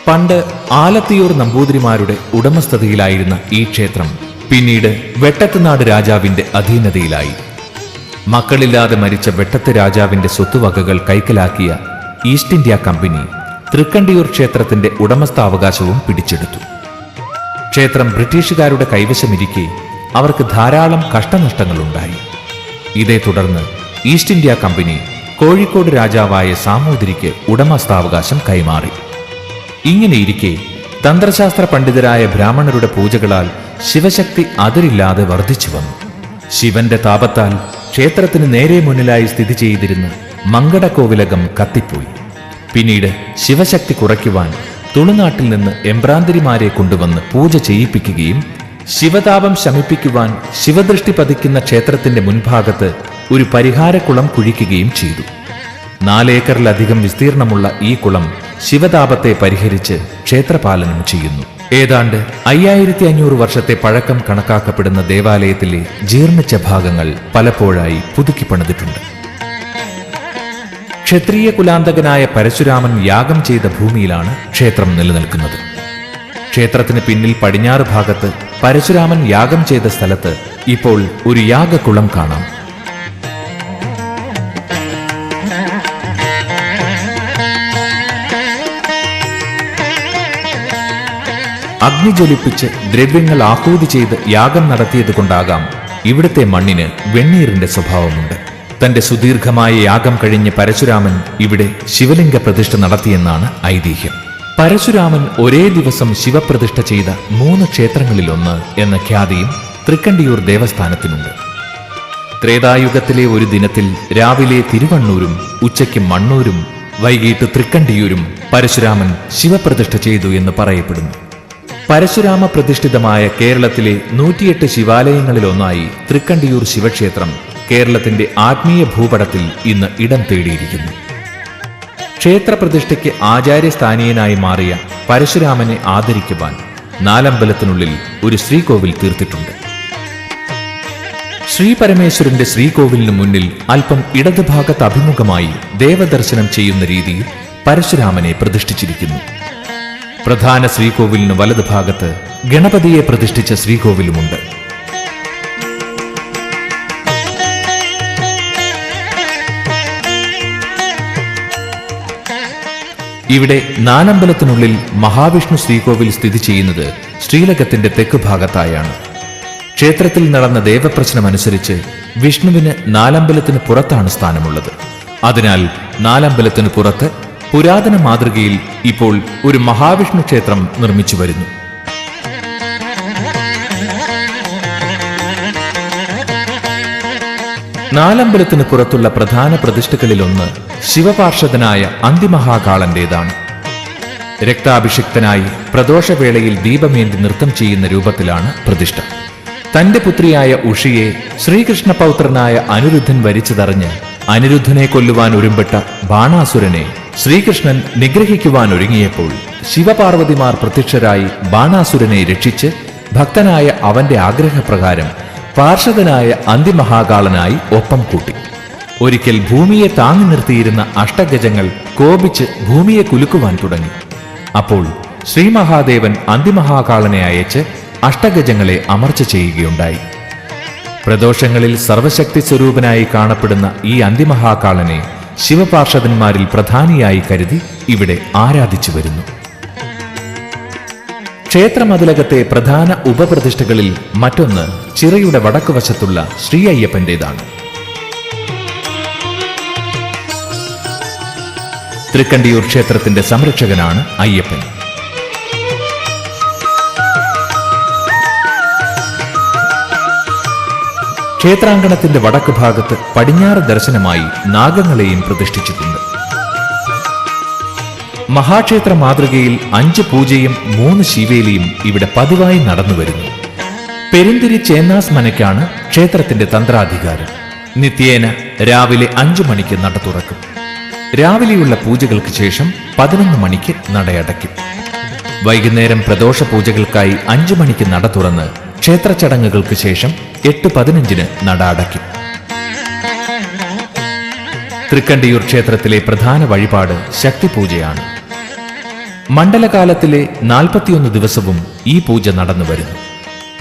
പണ്ട് ആലത്തിയൂർ നമ്പൂതിരിമാരുടെ ഉടമസ്ഥതയിലായിരുന്ന ഈ ക്ഷേത്രം പിന്നീട് വെട്ടത്തുനാട് രാജാവിന്റെ അധീനതയിലായി. മക്കളില്ലാതെ മരിച്ച വെട്ടത്ത് രാജാവിന്റെ സ്വത്തുവകകൾ കൈക്കലാക്കിയ ഈസ്റ്റ് ഇന്ത്യ കമ്പനി തൃക്കണ്ടിയൂർ ക്ഷേത്രത്തിന്റെ ഉടമസ്ഥാവകാശവും പിടിച്ചെടുത്തു. ക്ഷേത്രം ബ്രിട്ടീഷുകാരുടെ കൈവശമിരിക്കെ അവർക്ക് ധാരാളം കഷ്ടനഷ്ടങ്ങളുണ്ടായി. ഇതേ തുടർന്ന് ഈസ്റ്റ് ഇന്ത്യ കമ്പനി കോഴിക്കോട് രാജാവായ സാമൂതിരിക്ക് ഉടമസ്ഥാവകാശം കൈമാറി. ഇങ്ങനെയിരിക്കെ തന്ത്രശാസ്ത്ര പണ്ഡിതരായ ബ്രാഹ്മണരുടെ പൂജകളാൽ ശിവശക്തി അതിരില്ലാതെ വർദ്ധിച്ചു വന്നു. ശിവന്റെ താപത്താൽ ക്ഷേത്രത്തിന് നേരെ മുന്നിലായി സ്ഥിതി ചെയ്തിരുന്ന മങ്കടക്കോവിലകം കത്തിപ്പോയി. പിന്നീട് ശിവശക്തി കുറയ്ക്കുവാൻ തുളുനാട്ടിൽ നിന്ന് എംബ്രാന്തിരിമാരെ കൊണ്ടുവന്ന് പൂജ ചെയ്യിപ്പിക്കുകയും ശിവതാപം ശമിപ്പിക്കുവാൻ ശിവദൃഷ്ടി പതിക്കുന്ന ക്ഷേത്രത്തിന്റെ മുൻഭാഗത്ത് ഒരു പരിഹാരക്കുളം കുഴിക്കുകയും ചെയ്തു. 4 ഏക്കറിലധികം വിസ്തീർണമുള്ള ഈ കുളം ശിവതാപത്തെ പരിഹരിച്ച് ക്ഷേത്രപാലനം ചെയ്യുന്നു. ഏതാണ്ട് 5500 വർഷത്തെ പഴക്കം കണക്കാക്കപ്പെടുന്ന ദേവാലയത്തിലെ ജീർണിച്ച ഭാഗങ്ങൾ പലപ്പോഴായി പുതുക്കി പണിതിട്ടുണ്ട്. ക്ഷത്രിയ കുലാന്തകനായ പരശുരാമൻ യാഗം ചെയ്ത ഭൂമിയിലാണ് ക്ഷേത്രം നിലനിൽക്കുന്നത്. ക്ഷേത്രത്തിന് പിന്നിൽ പടിഞ്ഞാറ് ഭാഗത്ത് പരശുരാമൻ യാഗം ചെയ്ത സ്ഥലത്ത് ഇപ്പോൾ ഒരു യാഗക്കുളം കാണാം. അഗ്നി ജ്വലിപ്പിച്ച് ദ്രവ്യങ്ങൾ ആഹൂതി ചെയ്ത് യാഗം നടത്തിയതുകൊണ്ടാകാം ഇവിടുത്തെ മണ്ണിന് വെണ്ണീറിന്റെ സ്വഭാവമുണ്ട്. തന്റെ സുദീർഘമായ യാഗം കഴിഞ്ഞ് പരശുരാമൻ ഇവിടെ ശിവലിംഗ പ്രതിഷ്ഠ നടത്തിയെന്നാണ് ഐതിഹ്യം. പരശുരാമൻ ഒരേ ദിവസം ശിവപ്രതിഷ്ഠ ചെയ്ത 3 ക്ഷേത്രങ്ങളിലൊന്ന് എന്ന ഖ്യാതിയും തൃക്കണ്ടിയൂർ ദേവസ്ഥാനത്തിനുണ്ട്. ത്രേതായുഗത്തിലെ ഒരു ദിനത്തിൽ രാവിലെ തിരുവണ്ണൂരും ഉച്ചയ്ക്ക് മണ്ണൂരും വൈകിട്ട് തൃക്കണ്ടിയൂരും പരശുരാമൻ ശിവപ്രതിഷ്ഠ ചെയ്തു എന്ന് പറയപ്പെടുന്നു. പരശുരാമ പ്രതിഷ്ഠിതമായ കേരളത്തിലെ 108 ശിവാലയങ്ങളിലൊന്നായി തൃക്കണ്ടിയൂർ ശിവക്ഷേത്രം കേരളത്തിന്റെ ആത്മീയ ഭൂപടത്തിൽ ഇന്ന് ഇടം തേടിയിരിക്കുന്നു. ക്ഷേത്രപ്രതിഷ്ഠയ്ക്ക് ആചാര്യസ്ഥാനീയനായി മാറിയ പരശുരാമനെ ആദരിക്കുവാൻ നാലമ്പലത്തിനുള്ളിൽ ഒരു ശ്രീകോവിൽ തീർത്തിട്ടുണ്ട്. ശ്രീപരമേശ്വരന്റെ ശ്രീകോവിലിന് മുന്നിൽ അല്പം ഇടതുഭാഗത്ത് അഭിമുഖമായി ദേവദർശനം ചെയ്യുന്ന രീതിയിൽ പരശുരാമനെ പ്രതിഷ്ഠിച്ചിരിക്കുന്നു. പ്രധാന ശ്രീകോവിലിന് വലതുഭാഗത്ത് ഗണപതിയെ പ്രതിഷ്ഠിച്ച ശ്രീകോവിലുമുണ്ട്. ഇവിടെ നാലമ്പലത്തിനുള്ളിൽ മഹാവിഷ്ണു ശ്രീകോവിൽ സ്ഥിതി ചെയ്യുന്നത് ശ്രീലകത്തിന്റെ തെക്ക് ഭാഗത്തായാണ്. ക്ഷേത്രത്തിൽ നടന്ന ദേവപ്രശ്നമനുസരിച്ച് വിഷ്ണുവിന് നാലമ്പലത്തിന് പുറത്താണ് സ്ഥാനമുള്ളത്. അതിനാൽ നാലമ്പലത്തിന് പുറത്ത് പുരാതന മാതൃകയിൽ ഇപ്പോൾ ഒരു മഹാവിഷ്ണു ക്ഷേത്രം നിർമ്മിച്ചു വരുന്നു. നാലമ്പലത്തിന് പുറത്തുള്ള പ്രധാന പ്രതിഷ്ഠകളിലൊന്ന് ശിവപാർഷദനായ അന്തിമഹാകാളന്റേതാണ്. രക്താഭിഷിക്തനായി പ്രദോഷവേളയിൽ ദീപമേന്തി നൃത്തം ചെയ്യുന്ന രൂപത്തിലാണ് പ്രതിഷ്ഠ. തന്റെ പുത്രിയായ ഉഷിയെ ശ്രീകൃഷ്ണ പൗത്രനായ അനിരുദ്ധൻ വരിച്ചതറിഞ്ഞ് അനിരുദ്ധനെ കൊല്ലുവാൻ ഒരുമ്പെട്ട ബാണാസുരനെ ശ്രീകൃഷ്ണൻ നിഗ്രഹിക്കുവാൻ ഒരുങ്ങിയപ്പോൾ ശിവപാർവതിമാർ പ്രത്യക്ഷരായി ബാണാസുരനെ രക്ഷിച്ച് ഭക്തനായ അവന്റെ ആഗ്രഹപ്രകാരം പാർഷദനായ അന്തിമഹാകാളനായി ഒപ്പം കൂട്ടി. ഒരിക്കൽ ഭൂമിയെ താങ്ങി നിർത്തിയിരുന്ന അഷ്ടഗജങ്ങൾ കോപിച്ച് ഭൂമിയെ കുലുക്കുവാൻ തുടങ്ങി. അപ്പോൾ ശ്രീ മഹാദേവൻ അന്തിമഹാകാളനെ അയച്ച് അഷ്ടഗജങ്ങളെ അമർച്ച ചെയ്യുകയുണ്ടായി. പ്രദോഷങ്ങളിൽ സർവശക്തി സ്വരൂപനായി കാണപ്പെടുന്ന ഈ അന്തിമഹാകാളനെ ശിവപാർഷദന്മാരിൽ പ്രധാനിയായി കരുതി ഇവിടെ ആരാധിച്ചു വരുന്നു. ക്ഷേത്രമതിലകത്തെ പ്രധാന ഉപപ്രതിഷ്ഠകളിൽ മറ്റൊന്ന് ചിറയുടെ വടക്കുവശത്തുള്ള ശ്രീ അയ്യപ്പന്റേതാണ്. തൃക്കണ്ടിയൂർ ക്ഷേത്രത്തിന്റെ സംരക്ഷകനാണ് അയ്യപ്പൻ. ക്ഷേത്രാങ്കണത്തിന്റെ വടക്ക് ഭാഗത്ത് പടിഞ്ഞാറ് ദർശനമായി നാഗങ്ങളെയും പ്രതിഷ്ഠിച്ചിട്ടുണ്ട്. മഹാക്ഷേത്ര മാതൃകയിൽ 5 പൂജയും 3 ശിവേലിയും ഇവിടെ പതിവായി നടന്നുവരുന്നു. പെരുന്തിരി ചേന്നാസ് മനയ്ക്കാണ് ക്ഷേത്രത്തിന്റെ തന്ത്രാധികാരം. നിത്യേന രാവിലെ 5 മണിക്ക് നട തുറക്കും. രാവിലെയുള്ള പൂജകൾക്ക് ശേഷം 11 മണിക്ക് നടയടയ്ക്കും. വൈകുന്നേരം പ്രദോഷ പൂജകൾക്കായി 5 മണിക്ക് നട തുറന്ന് ക്ഷേത്ര ചടങ്ങുകൾക്ക് ശേഷം 8:15 നട അടയ്ക്കും. തൃക്കണ്ടിയൂർ ക്ഷേത്രത്തിലെ പ്രധാന വഴിപാട് ശക്തിപൂജയാണ്. മണ്ഡലകാലത്തിലെ 41 ദിവസവും ഈ പൂജ നടന്നു വരുന്നു.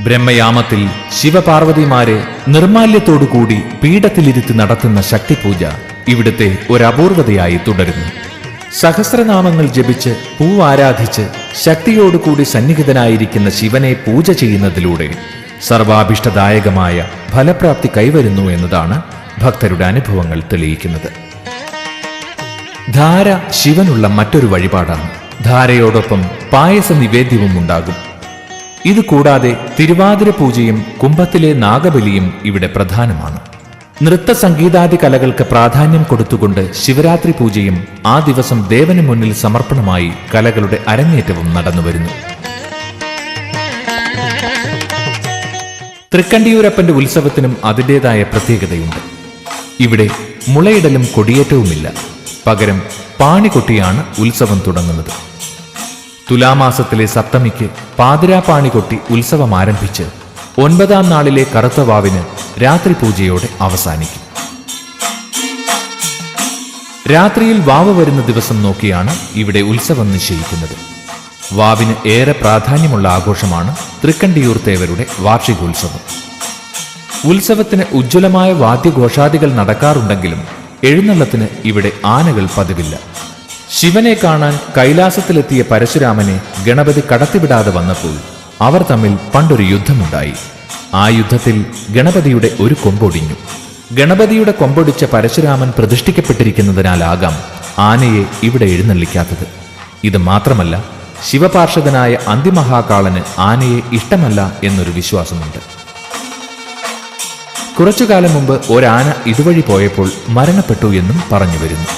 ബ്രഹ്മയാമത്തിൽ ശിവപാർവതിമാരെ നിർമാല്യത്തോടുകൂടി പീഠത്തിലിരുത്തി നടത്തുന്ന ശക്തിപൂജ ഇവിടുത്തെ ഒരു അപൂർവതയായി തുടരുന്നു. സഹസ്രനാമങ്ങൾ ജപിച്ച് പൂവാരാധിച്ച് ശക്തിയോടുകൂടി സന്നിഹിതനായിരിക്കുന്ന ശിവനെ പൂജ ചെയ്യുന്നതിലൂടെ സർവാഭിഷ്ടദായകമായ ഫലപ്രാപ്തി കൈവരുന്നു എന്നതാണ് ഭക്തരുടെ അനുഭവങ്ങൾ തെളിയിക്കുന്നത്. ധാര ശിവനുള്ള മറ്റൊരു വഴിപാടാണ്. ധാരയോടൊപ്പം പായസ നിവേദ്യവും ഉണ്ടാകും. ഇതുകൂടാതെ തിരുവാതിര പൂജയും കുംഭത്തിലെ നാഗബലിയും ഇവിടെ പ്രധാനമാണ്. നൃത്ത സംഗീതാദി കലകൾക്ക് പ്രാധാന്യം കൊടുത്തുകൊണ്ട് ശിവരാത്രി പൂജയും ആ ദിവസം ദേവന് മുന്നിൽ സമർപ്പണമായി കലകളുടെ അരങ്ങേറ്റവും നടന്നുവരുന്നു. തൃക്കണ്ടിയൂരപ്പന്റെ ഉത്സവത്തിനും അതിൻ്റെതായ പ്രത്യേകതയുണ്ട്. ഇവിടെ മുളയിടലും കൊടിയേറ്റവുമില്ല. പകരം പാണികൊട്ടിയാണ് ഉത്സവം തുടങ്ങുന്നത്. തുലാമാസത്തിലെ സപ്തമിക്ക് പാതിരാപ്പാണി കൊട്ടി ഉത്സവം ആരംഭിച്ച് 9-ാം നാളിലെ കറുത്തവാവിന് രാത്രി പൂജയോടെ അവസാനിക്കും. രാത്രിയിൽ വാവ് വരുന്ന ദിവസം നോക്കിയാണ് ഇവിടെ ഉത്സവം നിശ്ചയിക്കുന്നത്. വാവിന് ഏറെ പ്രാധാന്യമുള്ള ആഘോഷമാണ് തൃക്കണ്ടിയൂർ തേവരുടെ വാർഷികോത്സവം. ഉത്സവത്തിന് ഉജ്ജ്വലമായ വാദ്യഘോഷാദികൾ നടക്കാറുണ്ടെങ്കിലും എഴുന്നള്ളത്തിന് ഇവിടെ ആനകൾ പതിവില്ല. ശിവനെ കാണാൻ കൈലാസത്തിലെത്തിയ പരശുരാമനെ ഗണപതി കടത്തിവിടാതെ വന്നപ്പോൾ അവർ തമ്മിൽ പണ്ടൊരു യുദ്ധമുണ്ടായി. ആ യുദ്ധത്തിൽ ഗണപതിയുടെ ഒരു കൊമ്പൊടിഞ്ഞു. ഗണപതിയുടെ കൊമ്പൊടിച്ച പരശുരാമൻ പ്രതിഷ്ഠിക്കപ്പെട്ടിരിക്കുന്നതിനാലാകാം ആനയെ ഇവിടെ എഴുന്നള്ളിക്കാത്തത്. ഇത് മാത്രമല്ല, ശിവപാർഷദനായ അന്തിമഹാകാളന് ആനയെ ഇഷ്ടമല്ല എന്നൊരു വിശ്വാസമുണ്ട്. കുറച്ചുകാലം മുമ്പ് ഒരാന ഇതുവഴി പോയപ്പോൾ മരണപ്പെട്ടു എന്നും പറഞ്ഞു വരുന്നു.